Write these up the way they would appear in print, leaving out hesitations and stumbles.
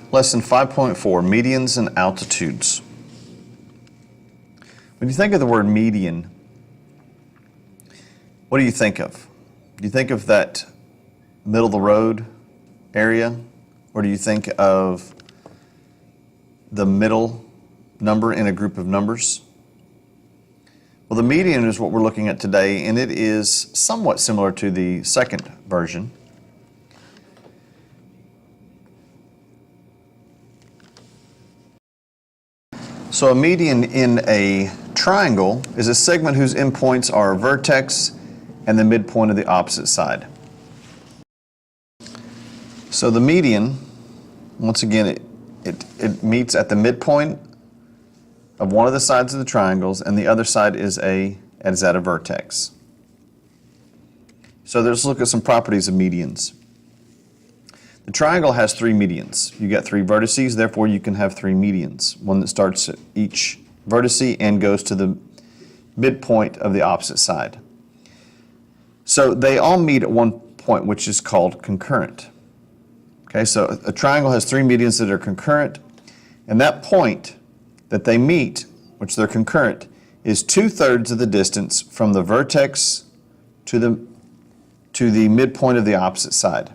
Lesson 5.4, medians and altitudes. When you think of the word median, what do you think of? Do you think of that middle of the road area? Or do you think of the middle number in a group of numbers? Well, the median is what we're looking at today, and it is somewhat similar to the second version. So a median in a triangle is a segment whose endpoints are a vertex and the midpoint of the opposite side. So the median, once again, it meets at the midpoint of one of the sides of the triangles, and the other side is at a vertex. So let's look at some properties of medians. The triangle has three medians. You got three vertices, therefore you can have three medians. One that starts at each vertice and goes to the midpoint of the opposite side. So they all meet at one point, which is called concurrent. Okay, so a triangle has three medians that are concurrent, and that point that they meet, which they're concurrent, is 2/3 of the distance from the vertex to the midpoint of the opposite side.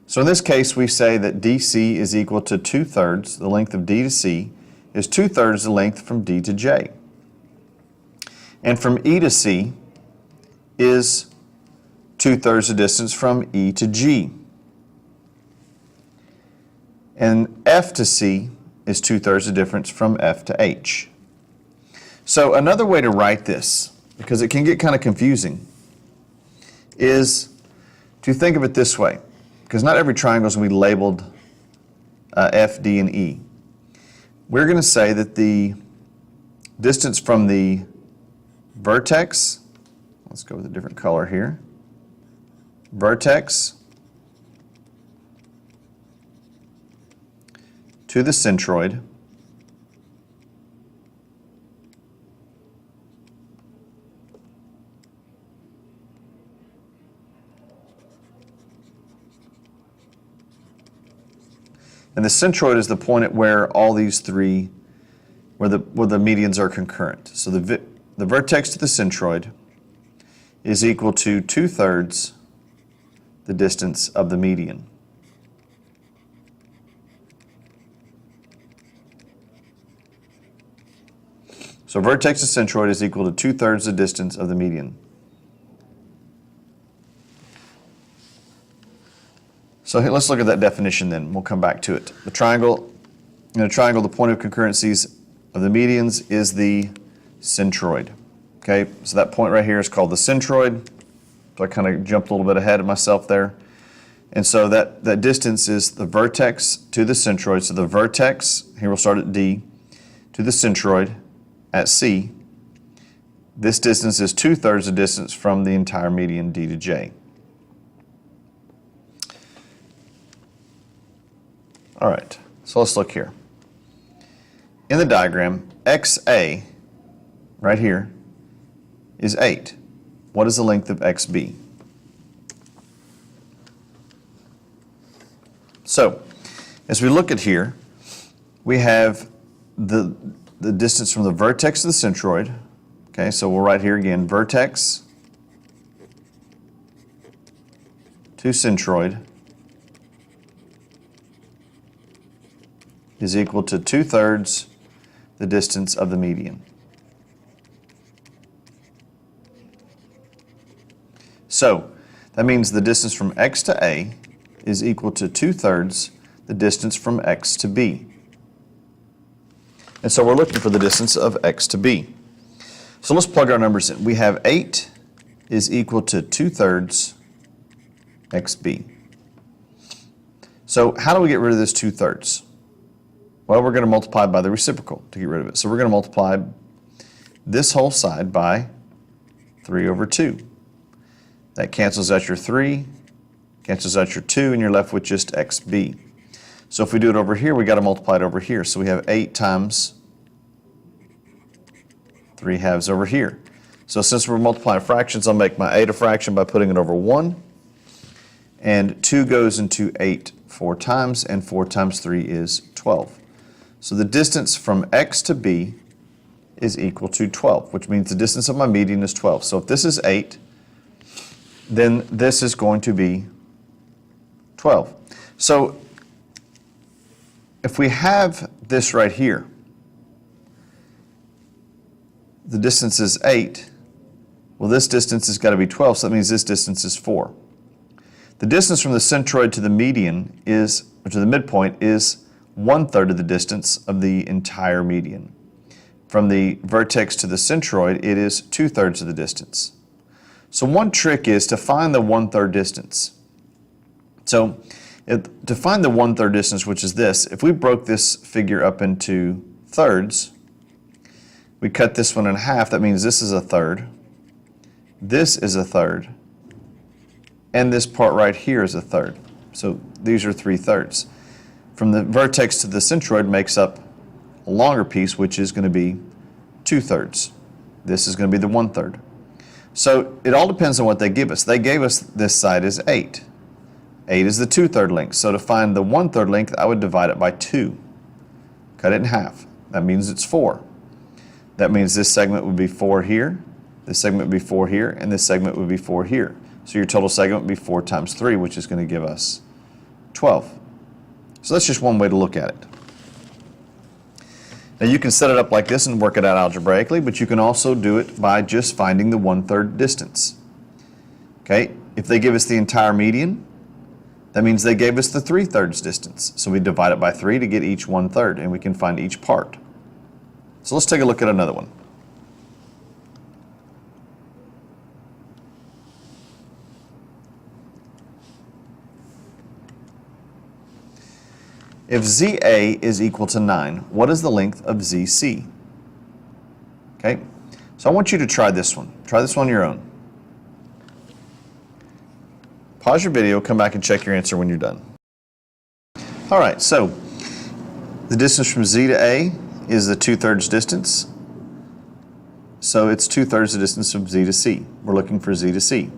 So in this case, we say that DC is equal to 2/3, the length of D to C is 2/3 the length from D to J. And from E to C is 2/3 the distance from E to G. And F to C is 2/3 the difference from F to H. So another way to write this, because it can get kind of confusing, is to think of it this way, because not every triangle is going to be labeled F, D, and E. We're going to say that the distance from the vertex, let's go with a different color here, vertex to the centroid and the centroid is the point at where all these three, where the medians are concurrent. So the vertex to the centroid is equal to 2/3 the distance of the median. So vertex to centroid is equal to 2/3 the distance of the median. So let's look at that definition then. We'll come back to it. In a triangle, the point of concurrencies of the medians is the centroid. Okay, so that point right here is called the centroid. So I kind of jumped a little bit ahead of myself there. And so that distance is the vertex to the centroid. So the vertex, here we'll start at D, to the centroid at C. This distance is 2/3 the distance from the entire median D to J. All right, so let's look here. In the diagram, XA, right here, is 8. What is the length of XB? So, as we look at here, we have the distance from the vertex to the centroid. Okay, so we'll write here again, vertex to centroid is equal to 2/3 the distance of the median. So that means the distance from X to A is equal to 2/3 the distance from X to B. And so we're looking for the distance of X to B. So let's plug our numbers in. We have 8 is equal to 2/3 XB. So how do we get rid of this 2/3? Well, we're going to multiply by the reciprocal to get rid of it. So we're going to multiply this whole side by 3/2. That cancels out your 3, cancels out your 2, and you're left with just XB. So if we do it over here, we got to multiply it over here. So we have 8 times 3/2 over here. So since we're multiplying fractions, I'll make my 8 a fraction by putting it over 1. And 2 goes into 8 4 times, and 4 times 3 is 12. So the distance from x to b is equal to 12, which means the distance of my median is 12. So if this is 8, then this is going to be 12. So if we have this right here, the distance is 8, well, this distance has got to be 12, so that means this distance is 4. The distance from the centroid to the median is, or to the midpoint, is 1/3 of the distance of the entire median. From the vertex to the centroid, it is 2/3 of the distance. So one trick is to find the 1/3 distance. So to find the 1/3 distance, which is this, if we broke this figure up into thirds, we cut this one in half, that means this is a third, this is a third, and this part right here is a third. So these are 3/3. From the vertex to the centroid makes up a longer piece, which is going to be 2/3. This is going to be the 1/3. So it all depends on what they give us. They gave us this side as 8. 8 is the 2/3 length. So to find the 1/3 length, I would divide it by 2. Cut it in half. That means it's 4. That means this segment would be 4 here, this segment would be 4 here, and this segment would be 4 here. So your total segment would be 4 times 3, which is going to give us 12. So that's just one way to look at it. Now you can set it up like this and work it out algebraically, but you can also do it by just finding the 1/3 distance. Okay, if they give us the entire median, that means they gave us the 3/3 distance. So we divide it by 3 to get each 1/3, and we can find each part. So let's take a look at another one. If ZA is equal to 9, what is the length of ZC? Okay, so I want you to try this one. Try this one on your own. Pause your video, come back and check your answer when you're done. All right, so the distance from Z to A is the 2/3 distance. So it's 2/3 the distance from Z to C. We're looking for Z to C.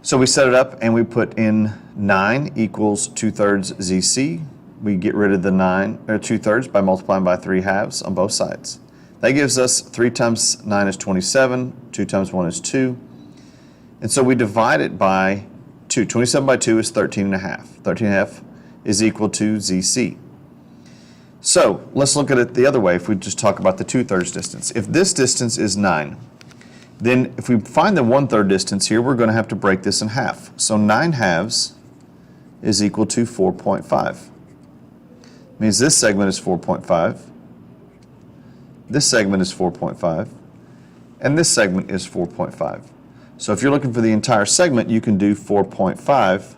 So we set it up and we put in 9 equals 2/3 ZC. We get rid of the 9 or 2/3 by multiplying by 3/2 on both sides. That gives us 3 times 9 is 27, 2 times 1 is 2. And so we divide it by 2. 27 by 2 is 13.5. 13.5 is equal to ZC. So let's look at it the other way if we just talk about the 2/3 distance. If this distance is 9, then if we find the 1/3 distance here, we're going to have to break this in half. So 9/2 is equal to 4.5. Means this segment is 4.5, this segment is 4.5, and this segment is 4.5. So if you're looking for the entire segment, you can do 4.5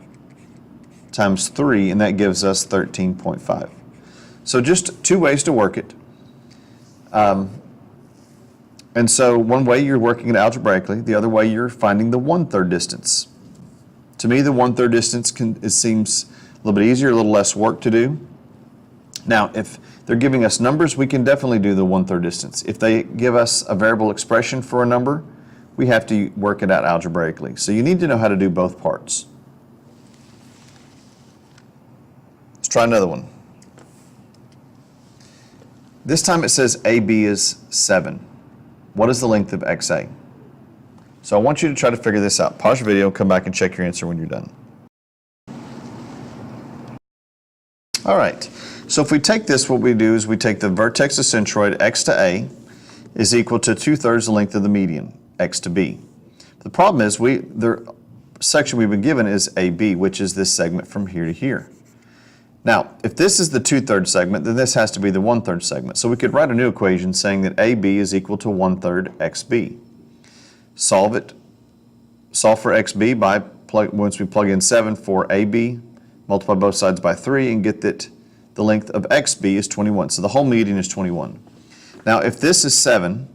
times 3, and that gives us 13.5. So just two ways to work it. And so one way you're working it algebraically, the other way you're finding the 1/3 distance. To me, the 1/3 distance seems a little bit easier, a little less work to do. Now, if they're giving us numbers, we can definitely do the 1/3 distance. If they give us a variable expression for a number, we have to work it out algebraically. So you need to know how to do both parts. Let's try another one. This time it says AB is 7. What is the length of XA? So I want you to try to figure this out. Pause your video, come back and check your answer when you're done. All right, so if we take this, what we do is we take the vertex of centroid X to A is equal to 2/3 the length of the median, X to B. The problem is the section we've been given is AB, which is this segment from here to here. Now, if this is the 2/3 segment, then this has to be the 1/3 segment. So we could write a new equation saying that AB is equal to 1/3 XB. Solve for XB by, once we plug in 7 for AB, multiply both sides by 3, and get that the length of XB is 21. So the whole median is 21. Now, if this is 7,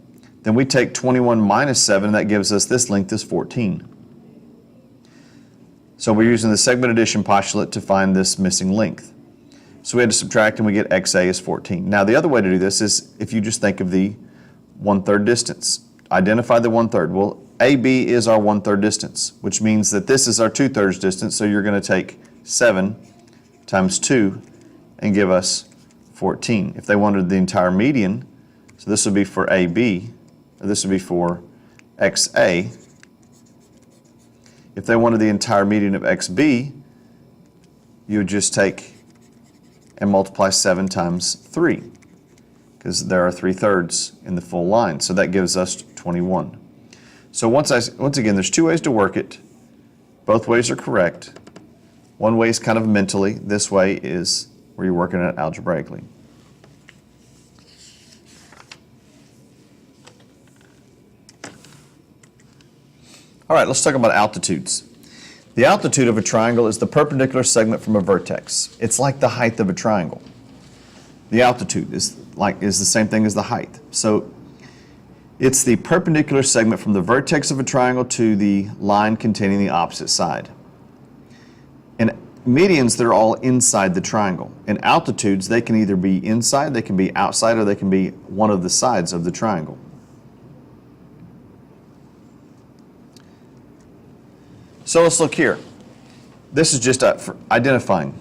then we take 21 minus 7, and that gives us this length is 14. So we're using the segment addition postulate to find this missing length. So we had to subtract, and we get XA is 14. Now, the other way to do this is if you just think of the 1/3 distance. Identify the 1/3. Well, AB is our 1/3 distance, which means that this is our 2/3 distance, so you're going to take 7 times 2 and give us 14. If they wanted the entire median, so this would be for AB, or this would be for XA. If they wanted the entire median of XB, you would just take and multiply 7 times 3, because there are 3/3 in the full line, so that gives us 21. So once again, there's two ways to work it. Both ways are correct. One way is kind of mentally. This way is where you're working it algebraically. All right, let's talk about altitudes. The altitude of a triangle is the perpendicular segment from a vertex. It's like the height of a triangle. The altitude is the same thing as the height. So it's the perpendicular segment from the vertex of a triangle to the line containing the opposite side. In medians, they're all inside the triangle. In altitudes, they can either be inside, they can be outside, or they can be one of the sides of the triangle. So let's look here. This is just for identifying.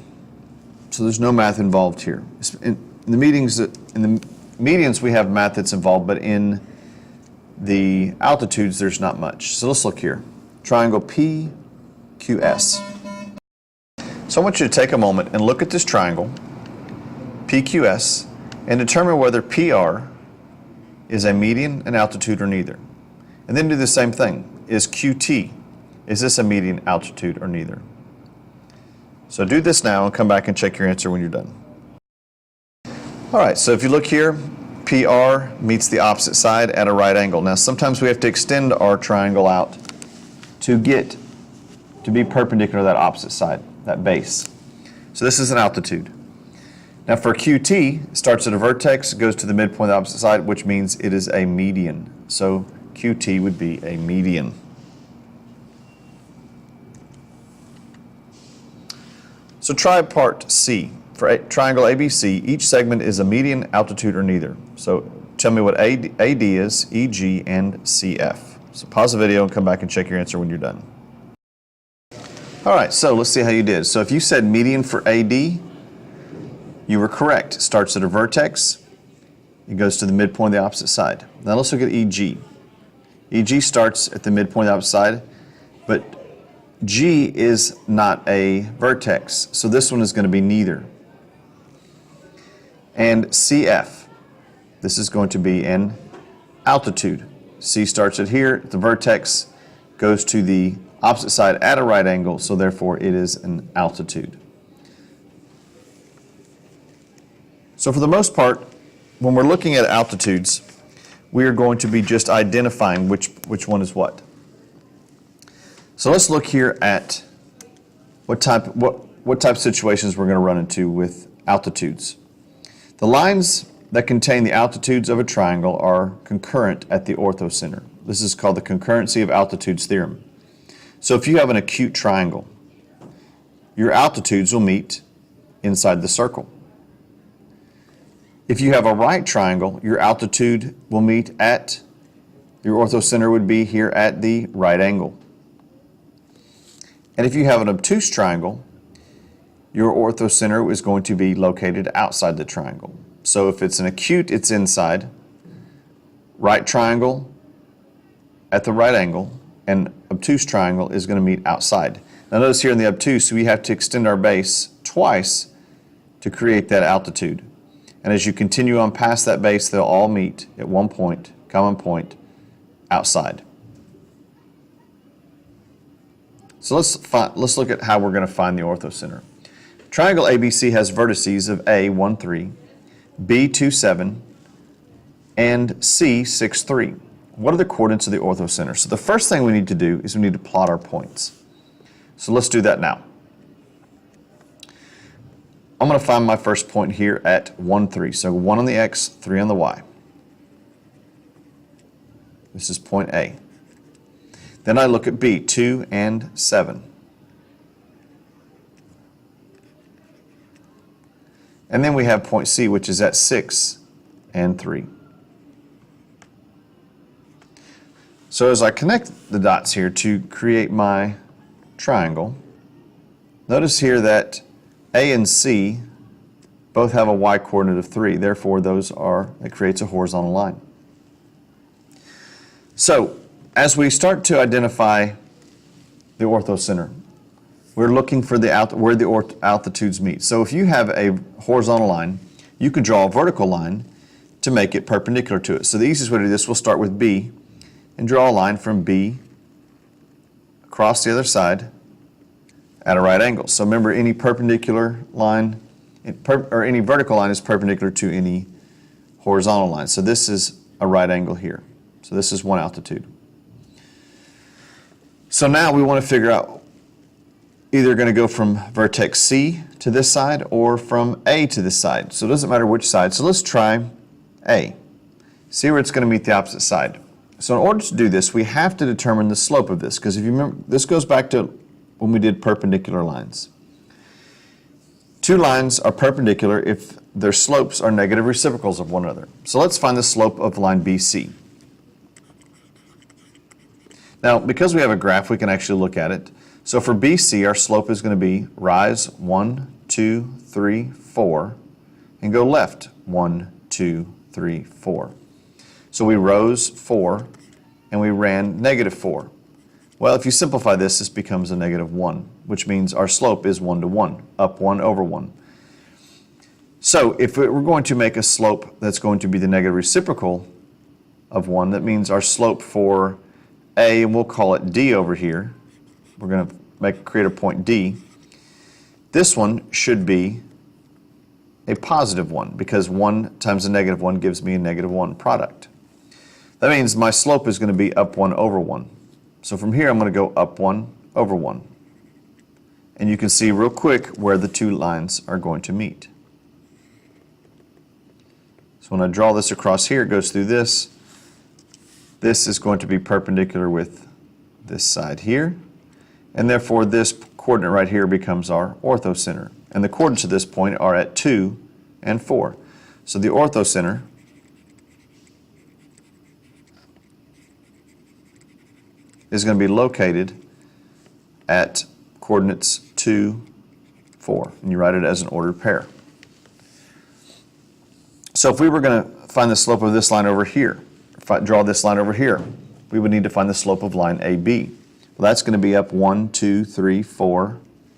So there's no math involved here. In the medians, we have math that's involved, but in the altitudes, there's not much. So let's look here. Triangle PQS. So I want you to take a moment and look at this triangle, PQS, and determine whether PR is a median, an altitude, or neither. And then do the same thing. Is QT, is this a median, altitude, or neither? So do this now and come back and check your answer when you're done. All right, so if you look here, PR meets the opposite side at a right angle. Now sometimes we have to extend our triangle out to get to be perpendicular to that opposite side, that base. So this is an altitude. Now for QT, it starts at a vertex, goes to the midpoint of the opposite side, which means it is a median. So QT would be a median. So try part C. For triangle ABC, each segment is a median, altitude, or neither. So tell me what AD is, EG, and CF. So pause the video and come back and check your answer when you're done. All right, so let's see how you did. So if you said median for AD, you were correct. It starts at a vertex. It goes to the midpoint of the opposite side. Now let's look at EG. EG starts at the midpoint of the opposite side, but G is not a vertex, so this one is going to be neither. And CF, this is going to be an altitude. C starts at here, the vertex goes to the opposite side at a right angle, so therefore it is an altitude. So for the most part, when we're looking at altitudes, we are going to be just identifying which one is what. So let's look here at what type of situations we're going to run into with altitudes. The lines that contain the altitudes of a triangle are concurrent at the orthocenter. This is called the concurrency of altitudes theorem. So if you have an acute triangle, your altitudes will meet inside the circle. If you have a right triangle, your altitude will meet at, your orthocenter would be here at the right angle. And if you have an obtuse triangle, your orthocenter is going to be located outside the triangle. So if it's an acute, it's inside. Right triangle at the right angle, and obtuse triangle is going to meet outside. Now notice here in the obtuse, we have to extend our base twice to create that altitude. And as you continue on past that base, they'll all meet at one point, common point, outside. So let's look at how we're going to find the orthocenter. Triangle ABC has vertices of A, 1, 3, B, 2, 7, and C, 6, 3. What are the coordinates of the orthocenter? So the first thing we need to do is we need to plot our points. So let's do that now. I'm going to find my first point here at 1, 3. So 1 on the X, 3 on the Y. This is point A. Then I look at B, 2 and 7. And then we have point C, which is at 6 and 3. So as I connect the dots here to create my triangle, Notice here that A and C both have a y-coordinate of 3. Therefore, it creates a horizontal line. So, as we start to identify the orthocenter, we're looking for where the altitudes meet. So if you have a horizontal line, you could draw a vertical line to make it perpendicular to it. So the easiest way to do this, we'll start with B and draw a line from B across the other side at a right angle. So remember, any perpendicular line or any vertical line is perpendicular to any horizontal line. So this is a right angle here. So this is one altitude. So now we want to figure out either going to go from vertex C to this side or from A to this side. So it doesn't matter which side. So let's try A. See where it's going to meet the opposite side. So in order to do this, we have to determine the slope of this, because if you remember, this goes back to when we did perpendicular lines. Two lines are perpendicular if their slopes are negative reciprocals of one another. So let's find the slope of line BC. Now, because we have a graph, we can actually look at it. So for BC, our slope is going to be rise 1, 2, 3, 4, and go left 1, 2, 3, 4. So we rose 4, and we ran negative 4. Well, if you simplify this, this becomes a negative 1, which means our slope is 1 to 1, up 1 over 1. So if we're going to make a slope that's going to be the negative reciprocal of 1, that means our slope for A, and we'll call it D over here, we're going to create a point D. This one should be a positive 1, because 1 times a negative 1 gives me a negative 1 product. That means my slope is going to be up 1 over 1. So from here, I'm going to go up 1 over 1. And you can see real quick where the two lines are going to meet. So when I draw this across here, it goes through this. This is going to be perpendicular with this side here. And therefore, this coordinate right here becomes our orthocenter. And the coordinates at this point are at 2 and 4. So the orthocenter is going to be located at coordinates 2, 4. And you write it as an ordered pair. So if we were going to find the slope of this line over here, draw this line over here, we would need to find the slope of line AB. Well, that's going to be up 1, 2, 3, 4,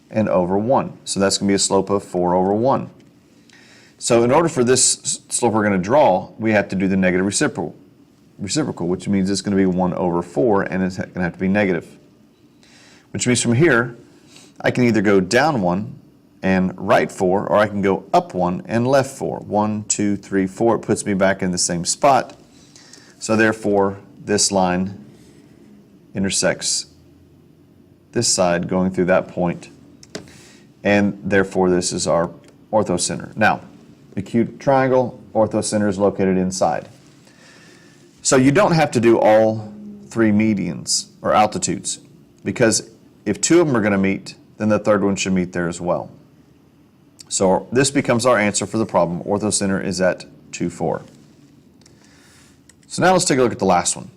and over 1. So that's going to be a slope of 4 over 1. So in order for this slope we're going to draw, we have to do the negative reciprocal, which means it's going to be 1 over 4, and it's going to have to be negative. Which means from here, I can either go down 1 and right 4, or I can go up 1 and left 4. 1, 2, 3, 4. It puts me back in the same spot. So therefore, this line intersects this side going through that point, and therefore this is our orthocenter. Now, acute triangle, orthocenter is located inside. So you don't have to do all three medians or altitudes, because if two of them are going to meet, then the third one should meet there as well. So this becomes our answer for the problem. Orthocenter is at 2, 4. So now let's take a look at the last one.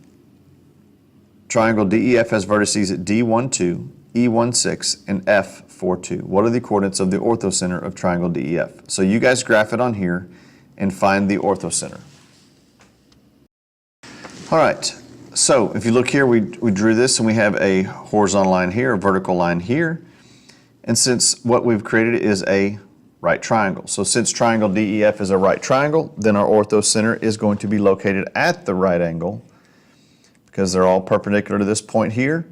Triangle DEF has vertices at D12, E16, and F42. What are the coordinates of the orthocenter of triangle DEF? So you guys graph it on here and find the orthocenter. All right, so if you look here, we drew this and we have a horizontal line here, a vertical line here. And since what we've created is a right triangle. So since triangle DEF is a right triangle, then our orthocenter is going to be located at the right angle, because they're all perpendicular to this point here.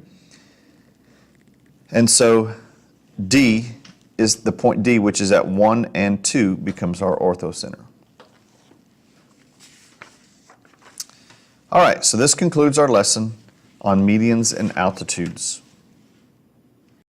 And so D is the point D, which is at 1 and 2, becomes our orthocenter. All right, so this concludes our lesson on medians and altitudes.